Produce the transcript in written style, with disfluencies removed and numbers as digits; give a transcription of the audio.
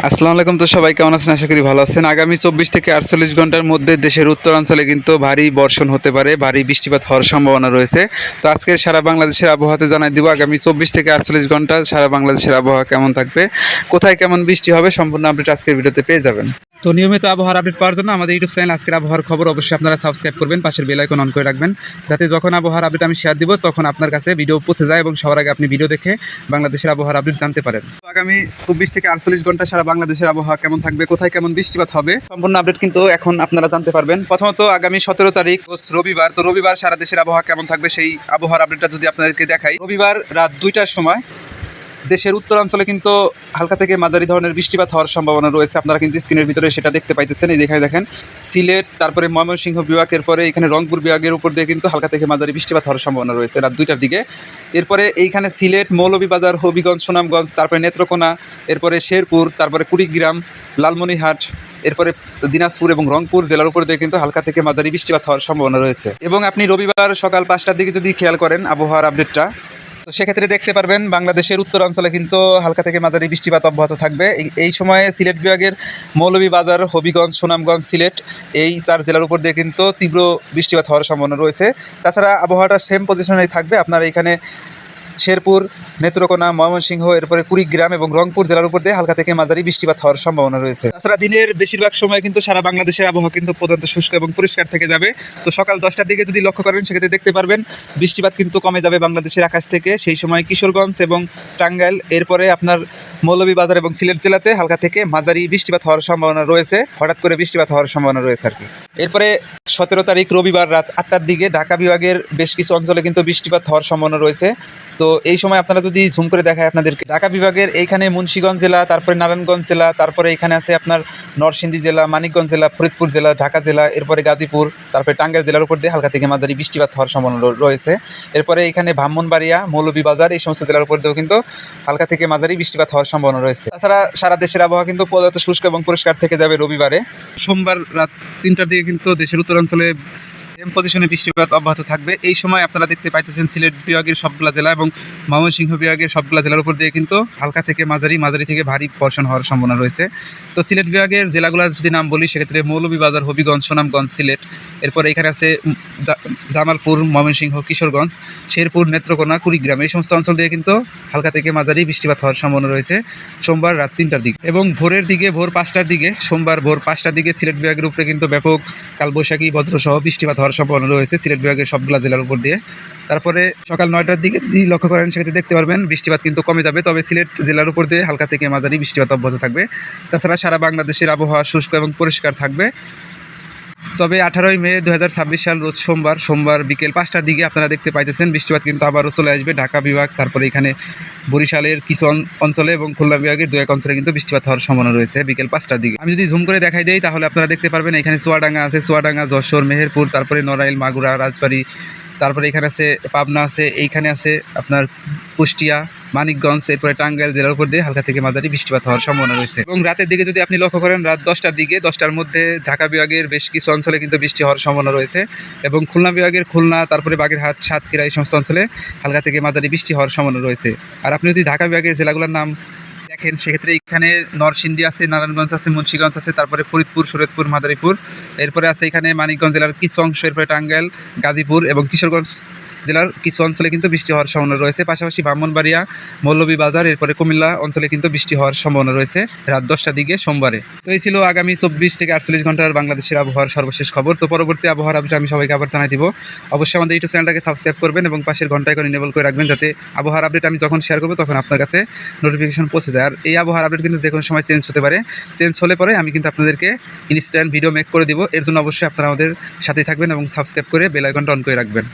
আসসালামু আলাইকুম। তো সবাই কেমন আছেন? আশা করি ভালো আছেন। আগামী 24 থেকে 48 ঘন্টার মধ্যে দেশের উত্তরাঞ্চলে কিন্তু ভারী বর্ষণ হতে পারে, ভারী বৃষ্টিপাত হওয়ার সম্ভাবনা রয়েছে। তো আজকে সারা বাংলাদেশের আবহাওয়াতে জানাই দিব আগামী 24 থেকে 48 ঘন্টা সারা বাংলাদেশের আবহাওয়া কেমন থাকবে, কোথায় কেমন বৃষ্টি হবে, সম্পূর্ণ আপডেট আজকের ভিডিওতে পেয়ে যাবেন। তো নিয়মিত আবহাওয়ার আপডেট পাওয়ার জন্য আমাদের ইউটিউব চ্যানেল আজকের আবহাওয়ার খবর অবশ্যই আপনারা সাবস্ক্রাইব করবেন, পাশের বেল আইকন অন করে রাখবেন, যাতে যখন আবহাওয়ার আপডেট আমি শেয়ার দিব তখন আপনার কাছে ভিডিও পৌঁছে যায় এবং সবার আগে আপনি ভিডিও দেখে বাংলাদেশের আবহাওয়ার আপডেট জানতে পারেন। তো আগামী 24 থেকে 48 ঘন্টা সারা বাংলাদেশের আবহাওয়া কেমন থাকবে, কোথায় কেমন বৃষ্টিপাত হবে, সম্পূর্ণ আপডেট কিন্তু এখন আপনারা জানতে পারবেন। প্রথমত আগামী 17 তারিখ রবিবার, তো রবিবার সারা দেশের আবহাওয়া কেমন থাকবে সেই আবহাওয়ার আপডেটটা যদি আপনাদেরকে দেখাই। রবিবার রাত 2টার সময় দেশের উত্তরাঞ্চলে কিন্তু হালকা থেকে মাঝারি ধরনের বৃষ্টিপাত হওয়ার সম্ভাবনা রয়েছে। আপনারা কিন্তু স্ক্রিনের ভিতরে সেটা দেখতে পাইতেছেন। এই দেখায় দেখেন সিলেট, তারপরে ময়মনসিংহ বিভাগের পরে এখানে রংপুর বিভাগের উপর দিয়ে কিন্তু হালকা থেকে মাঝারি বৃষ্টিপাত হওয়ার সম্ভাবনা রয়েছে রাত 2টার দিকে। এরপরে এইখানে সিলেট, মৌলভীবাজার, হবিগঞ্জ, সুনামগঞ্জ, তারপরে নেত্রকোনা, এরপরে শেরপুর, তারপরে কুড়িগ্রাম, লালমনিরহাট, এরপরে দিনাজপুর এবং রংপুর জেলার উপর দিয়ে কিন্তু হালকা থেকে মাঝারি বৃষ্টিপাত হওয়ার সম্ভাবনা রয়েছে। এবং আপনি রবিবার সকাল 5টার দিকে যদি খেয়াল করেন আবহাওয়ার আপডেটটা, তো সেক্ষেত্রে দেখতে পারবেন বাংলাদেশের উত্তরাঞ্চলে কিন্তু হালকা থেকে মাঝারি বৃষ্টিপাত অব্যাহত থাকবে। এই সময়ে সিলেট বিভাগের মৌলভীবাজার, হবিগঞ্জ, সুনামগঞ্জ, সিলেট এই 4 জেলার উপর দিয়ে কিন্তু তীব্র বৃষ্টিপাত হওয়ার সম্ভাবনা রয়েছে। তাছাড়া আবহাওয়াটা সেম পজিশনেই থাকবে। আপনারা এখানে শেরপুর, নেত্রকোনা, ময়মনসিংহ, এরপরে কুড়িগ্রাম এবং রংপুর জেলার উপর দিয়ে হালকা থেকে মাঝারি বৃষ্টিপাত হওয়ার সম্ভাবনা রয়েছে। তাছাড়া দিনের বেশিরভাগ সময় কিন্তু সারা বাংলাদেশের আবহাওয়া কিন্তু প্রধানত শুষ্ক এবং পরিষ্কার থেকে যাবে। তো সকাল 10টার দিকে যদি লক্ষ্য করেন সেক্ষেত্রে দেখতে পারবেন বৃষ্টিপাত কিন্তু কমে যাবে বাংলাদেশের আকাশ থেকে। সেই সময় কিশোরগঞ্জ এবং টাঙ্গাইল, এরপরে আপনার মৌলভীবাজার এবং সিলেট জেলাতে হালকা থেকে মাঝারি বৃষ্টিপাত হওয়ার সম্ভাবনা রয়েছে, হঠাৎ করে বৃষ্টিপাত হওয়ার সম্ভাবনা রয়েছে আর কি। এরপরে 17 তারিখ রবিবার রাত 8টার দিকে ঢাকা বিভাগের বেশ কিছু অঞ্চলে কিন্তু বৃষ্টিপাত হওয়ার সম্ভাবনা রয়েছে। তো এই সময় আপনারা যদি জুম করে দেখায় আপনাদেরকে, ঢাকা বিভাগের এইখানে মুন্সিগঞ্জ জেলা, তারপরে নারায়ণগঞ্জ জেলা, তারপরে এখানে আছে আপনার নরসিংদী জেলা, মানিকগঞ্জ জেলা, ফরিদপুর জেলা, ঢাকা জেলা, এরপরে গাজীপুর, তারপরে টাঙ্গাইল জেলার উপর দিয়ে হালকা থেকে মাঝারি বৃষ্টিপাত হওয়ার সম্ভাবনা রয়েছে। এরপরে এখানে ব্রাহ্মণবাড়িয়া, মৌলভীবাজার এই সমস্ত জেলার উপর দিয়েও কিন্তু হালকা থেকে মাঝারি বৃষ্টিপাত হওয়ার সম্ভাবনা রয়েছে। তাছাড়া সারা দেশের আবহাওয়া কিন্তু প্রধানত শুষ্ক এবং পরিষ্কার থেকে যাবে রবিবারে। সোমবার রাত 3টার দিকে কিন্তু দেশের উত্তরাঞ্চলে সেম পজিশনে বৃষ্টিপাত অব্যাহত থাকবে। এই সময় আপনারা দেখতে পাইতেছেন সিলেট বিভাগের সবগুলা জেলা এবং ময়মনসিংহ বিভাগের সবগুলা জেলার উপর দিয়ে কিন্তু হালকা থেকে মাঝারি, মাঝারি থেকে ভারী বর্ষণ হওয়ার সম্ভাবনা রয়েছে। তো সিলেট বিভাগের জেলাগুলোর যদি নাম বলি সেক্ষেত্রে মৌলভীবাজার, হবিগঞ্জ, সুনামগঞ্জ, সিলেট, এরপরে এখানে আছে জামালপুর, ময়মনসিংহ, কিশোরগঞ্জ, শেরপুর, নেত্রকোনা, কুড়িগ্রাম এই সমস্ত অঞ্চল দিয়ে কিন্তু হালকা থেকে মাঝারি বৃষ্টিপাত হওয়ার সম্ভাবনা রয়েছে সোমবার রাত 3টার দিকে। এবং ভোরের দিকে ভোর 5টার দিকে, সোমবার ভোর 5টার দিকে সিলেট বিভাগের উপরে কিন্তু ব্যাপক কালবৈশাখী বজ্রসহ বৃষ্টিপাত হওয়ার সম্ভাবনা রয়েছে সিলেট বিভাগের সবগুলা জেলার উপর দিয়ে। তারপরে সকাল 9টার দিকে যদি লক্ষ্য করেন সেক্ষেত্রে দেখতে পারবেন বৃষ্টিপাত কিন্তু কমে যাবে, তবে সিলেট জেলার উপর দিয়ে হালকা থেকে মাঝারি বৃষ্টিপাত অব্যাহত থাকবে। তাছাড়া সারা বাংলাদেশের আবহাওয়া শুষ্ক এবং পরিষ্কার থাকবে। তবে 18ই মে 2026 সাল রোজ সোমবার বিকেল 5টার দিকে আপনারা দেখতে পাইতেছেন বৃষ্টিপাত কিন্তু আবারও চলে আসবে ঢাকা বিভাগ, তারপরে এখানে বরিশালের কিছু অঞ্চলে এবং খুলনা বিভাগের 2-1 অঞ্চলে কিন্তু বৃষ্টিপাত হওয়ার সম্ভাবনা রয়েছে বিকেল 5টার দিকে। আমি যদি জুম করে দেখাই দেই তাহলে আপনারা দেখতে পারবেন এখানে চুয়াডাঙ্গা আছে, চুয়াডাঙ্গা, যশোর, মেহেরপুর, তারপরে নড়াইল, মাগুরা, রাজবাড়ী, তারপরে এখানে আছে পাবনা আছে, এইখানে আছে আপনার কুষ্টিয়া, মানিকগঞ্জ, এরপরে টাঙ্গাইল জেলার উপর দিয়ে হালকা থেকে মাঝারি বৃষ্টিপাত হওয়ার সম্ভাবনা রয়েছে। এবং রাতের দিকে যদি আপনি লক্ষ্য করেন রাত 10টার দিকে, 10টার মধ্যে ঢাকা বিভাগের বেশ কিছু অঞ্চলে কিন্তু বৃষ্টি হওয়ার সম্ভাবনা রয়েছে এবং খুলনা বিভাগের খুলনা, তারপরে বাগেরহাট, সাতক্ষীরা এই সমস্ত অঞ্চলে হালকা থেকে মাঝারি বৃষ্টি হওয়ার সম্ভাবনা রয়েছে। আর আপনি যদি ঢাকা বিভাগের জেলাগুলোর নাম দেখেন সেক্ষেত্রে এখানে নরসিংদী আছে, নারায়ণগঞ্জ আছে, মুন্সিগঞ্জ আছে, তারপরে ফরিদপুর, শরীয়তপুর, মাদারীপুর, এরপরে আছে এখানে মানিকগঞ্জ জেলার কিছু অংশ, এরপরে টাঙ্গাইল, গাজীপুর এবং কিশোরগঞ্জ জেলার কিছু অঞ্চলে কিন্তু বৃষ্টি হওয়ার সম্ভাবনা রয়েছে। পাশাপাশি ব্রাহ্মণবাড়িয়া, মৌলভীবাজার, এরপরে কুমিল্লা অঞ্চলে কিন্তু বৃষ্টি হওয়ার সম্ভাবনা রয়েছে রাত 10টার দিকে সোমবারে। তো এই ছিল আগামী 24 থেকে 48 ঘন্টার বাংলাদেশের আবহাওয়ার সর্বশেষ খবর। তো পরবর্তী আবহাওয়ার আপডেট আমি সবাইকে আবার জানাই দিব। অবশ্যই আমাদের ইউটিউব চ্যানেলটাকে সাবস্ক্রাইব করবেন এবং পাশের ঘন্টায় করে ইনেবল করে রাখবেন, যাতে আবহাওয়ার আপডেট আমি যখন শেয়ার করবো তখন আপনার কাছে নোটিফিকেশন পৌঁছে যায়। আর এই আবহাওয়ার আপডেট কিন্তু যে কোনো সময় চেঞ্জ হতে পারে, চেঞ্জ হলে পরে আমি কিন্তু আপনাদেরকে ইনস্ট্যান্ট ভিডিও মেক করে দিব। এর জন্য অবশ্যই আপনারা আমাদের সাথেই থাকবেন এবং সাবস্ক্রাইব করে বেল আইকনটা অন করে রাখবেন।